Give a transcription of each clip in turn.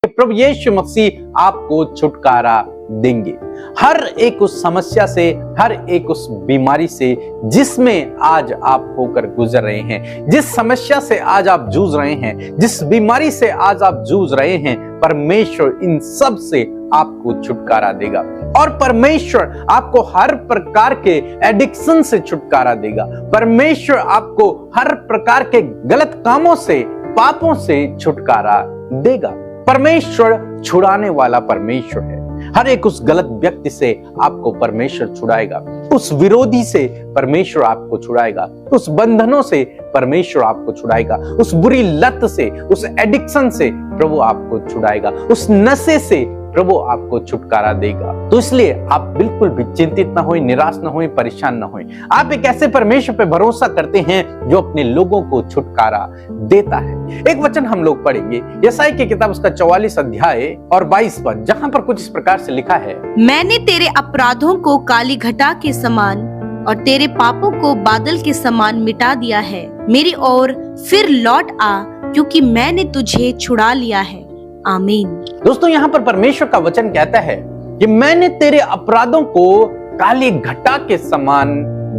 प्रभु यीशु मसीह आपको छुटकारा देंगे हर एक उस समस्या से, हर एक उस बीमारी से जिसमें आज आप होकर गुजर रहे हैं, जिस समस्या से आज आप जूझ रहे हैं, जिस बीमारी से आज आप जूझ रहे हैं। परमेश्वर इन सब से आपको छुटकारा देगा और परमेश्वर आपको हर प्रकार के एडिक्शन से छुटकारा देगा। परमेश्वर आपको हर प्रकार के गलत कामों से, पापों से छुटकारा देगा। परमेश्वर छुड़ाने वाला परमेश्वर है। हर एक उस गलत व्यक्ति से आपको परमेश्वर छुड़ाएगा, उस विरोधी से परमेश्वर आपको छुड़ाएगा, उस बंधनों से परमेश्वर आपको छुड़ाएगा, उस बुरी लत से, उस एडिक्शन से प्रभु आपको छुड़ाएगा, उस नशे से प्रभु आपको छुटकारा देगा। तो इसलिए आप बिल्कुल भी चिंतित ना हों, निराश ना हों, परेशान ना हों। आप एक ऐसे परमेश्वर पे भरोसा करते हैं जो अपने लोगों को छुटकारा देता है। एक वचन हम लोग पढ़ेंगे यशायाह की किताब उसका 44 अध्याय और 22 पद, जहां पर कुछ इस प्रकार से लिखा है, मैंने तेरे अपराधों को काली घटा के समान और तेरे पापों को बादल के समान मिटा दिया है। मेरी ओर फिर लौट आ, क्योंकि मैंने तुझे छुड़ा लिया है। आमीन। दोस्तों, यहाँ पर परमेश्वर का वचन कहता है कि मैंने तेरे अपराधों को काली घटा के समान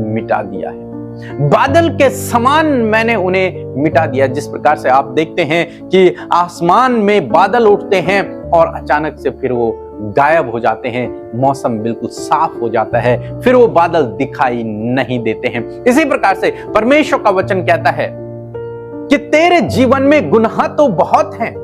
मिटा दिया है, बादल के समान मैंने उन्हें मिटा दिया। जिस प्रकार से आप देखते हैं कि आसमान में बादल उठते हैं और अचानक से फिर वो गायब हो जाते हैं, मौसम बिल्कुल साफ हो जाता है, फिर वो बादल दिखाई नहीं देते हैं। इसी प्रकार से परमेश्वर का वचन कहता है कि तेरे जीवन में गुनाह तो बहुत हैं,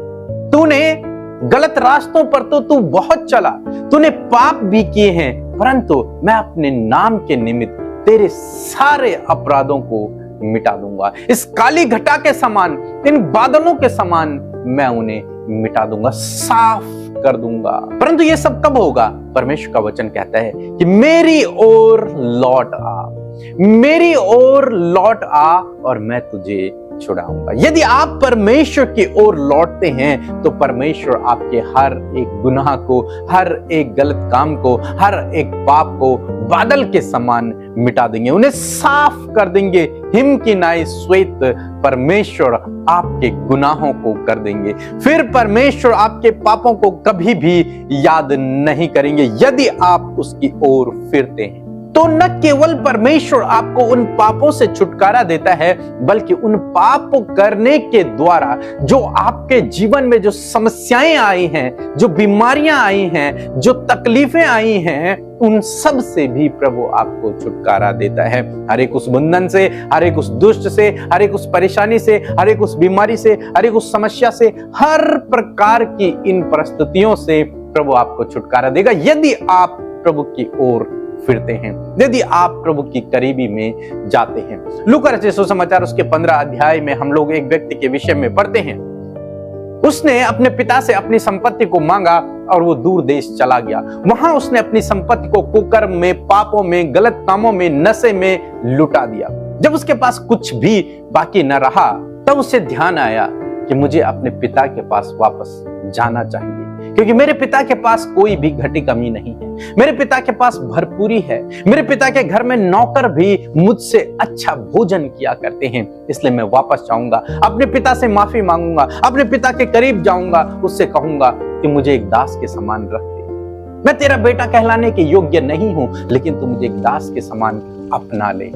तूने गलत रास्तों पर तो तू बहुत चला, तूने पाप भी किए हैं, परंतु मैं अपने नाम के निमित्त तेरे सारे अपराधों को मिटा दूंगा। इस काली घटा के समान, इन बादलों के समान मैं उन्हें मिटा दूंगा, साफ कर दूंगा। परंतु ये सब कब होगा? परमेश्वर का वचन कहता है कि मेरी ओर लौट आ, मेरी ओर लौट आ और मैं तुझे छुड़ाऊंगा। यदि आप परमेश्वर की ओर लौटते हैं तो परमेश्वर आपके हर एक गुनाह को, हर एक गलत काम को, हर एक पाप को बादल के समान मिटा देंगे, उन्हें साफ कर देंगे। हिम की नाई श्वेत परमेश्वर आपके गुनाहों को कर देंगे। फिर परमेश्वर आपके पापों को कभी भी याद नहीं करेंगे यदि आप उसकी ओर फिरते हैं। तो न केवल परमेश्वर आपको उन पापों से छुटकारा देता है, बल्कि उन पाप करने के द्वारा जो आपके जीवन में जो समस्याएं आई हैं, जो बीमारियां आई हैं, जो तकलीफें आई हैं, उन सब से भी प्रभु आपको छुटकारा देता है। हर एक उस बंधन से, हर एक उस दुष्ट से, हर एक उस परेशानी से, हर एक उस बीमारी से, हर एक उस समस्या से, हर प्रकार की इन परिस्थितियों से प्रभु आपको छुटकारा देगा यदि आप प्रभु की ओर फिरते हैं, यदि आप प्रभु की करीबी में जाते हैं। लूका रचित सुसमाचार उसके 15 अध्याय में हम लोग एक व्यक्ति के विषय में पढ़ते हैं। उसने अपने पिता से अपनी संपत्ति को मांगा और वो दूर देश चला गया। वहां उसने अपनी संपत्ति को कुकर्म में, पापों में, गलत कामों में, नशे में लुटा दिया। जब उसके पास कुछ भी बाकी न रहा तब उसे ध्यान आया कि मुझे अपने पिता के पास वापस जाना चाहिए, क्योंकि मेरे पिता के पास कोई भी घटी कमी नहीं है, मेरे पिता के पास भरपूरी है, मेरे पिता के घर में नौकर भी मुझसे अच्छा भोजन किया करते हैं। इसलिए मैं वापस जाऊंगा, अपने पिता से माफी मांगूंगा, अपने पिता के करीब जाऊंगा, उससे कहूंगा कि मुझे एक दास के समान रख दे। मैं तेरा बेटा कहलाने के योग्य नहीं हूं, लेकिन तू मुझे एक दास के समान अपना ले।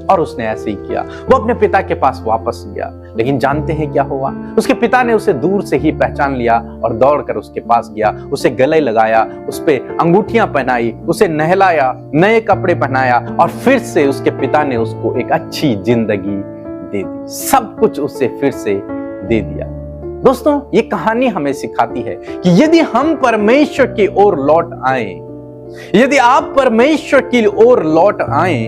और उसने ऐसे ही किया। वो अपने पिता के पास वापस गया, लेकिन जानते हैं क्या हुआ? उसके पिता ने उसे दूर से ही पहचान लिया और दौड़कर उसके पास गया, उसे गले लगाया, उस पे अंगूठियां पहनाई, उसे नहलाया, नए कपड़े पहनाया और फिर से उसके पिता ने उसको एक अच्छी जिंदगी दे दी, सब कुछ उसे फिर से दे दिया। दोस्तों, ये कहानी हमें सिखाती है कि यदि हम परमेश्वर की ओर लौट आए, यदि आप परमेश्वर की ओर लौट आए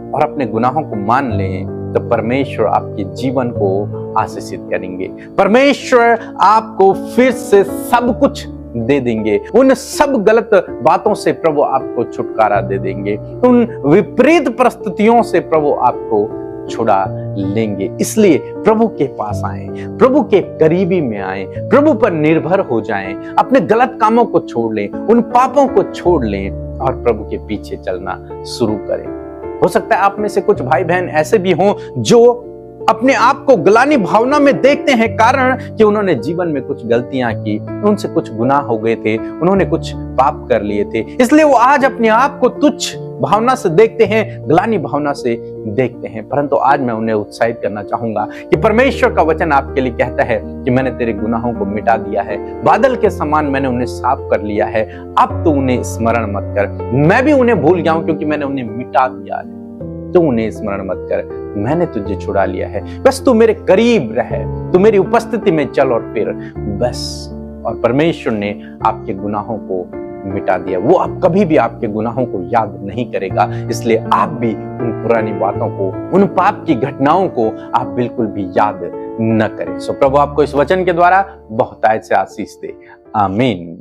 और अपने गुनाहों को मान लें, तो परमेश्वर आपके जीवन को आशीषित करेंगे। परमेश्वर आपको फिर से सब कुछ दे देंगे। उन सब गलत बातों से प्रभु आपको छुटकारा दे देंगे, उन विपरीत परिस्थितियों से प्रभु आपको छुड़ा लेंगे। इसलिए प्रभु के पास आए, प्रभु के करीबी में आए, प्रभु पर निर्भर हो जाएं, अपने गलत कामों को छोड़ लें, उन पापों को छोड़ लें और प्रभु के पीछे चलना शुरू करें। हो सकता है आप में से कुछ भाई बहन ऐसे भी हों जो अपने आप को ग्लानि भावना में देखते हैं, कारण कि उन्होंने जीवन में कुछ गलतियां की, उनसे कुछ गुनाह हो गए थे, उन्होंने कुछ पाप कर लिए थे, इसलिए वो आज अपने आप को तुच्छ भावना से देखते हैं, ग्लानि भावना से देखते हैं। परंतु आज मैं उन्हें उत्साहित करना चाहूंगा कि परमेश्वर का वचन आपके लिए कहता है कि मैंने तेरे गुनाहों को मिटा दिया है, बादल के समान मैंने उन्हें साफ कर लिया है, अब तो उन्हें स्मरण मत कर। मैं भी उन्हें भूल गया हूं क्योंकि मैंने उन्हें मिटा दिया है, तो उन्हें स्मरण मत कर, मैंने तुझे छुड़ा लिया है। बस तू मेरे करीब रहे, तू मेरी उपस्थिति में चल और फिर बस। और परमेश्वर ने आपके गुनाहों को मिटा दिया, वो अब कभी भी आपके गुनाहों को याद नहीं करेगा। इसलिए आप भी उन पुरानी बातों को, उन पाप की घटनाओं को आप बिल्कुल भी याद न करें। सो प्रभु आपको इस वचन के द्वारा बहुतायत से आशीष दे। आमीन।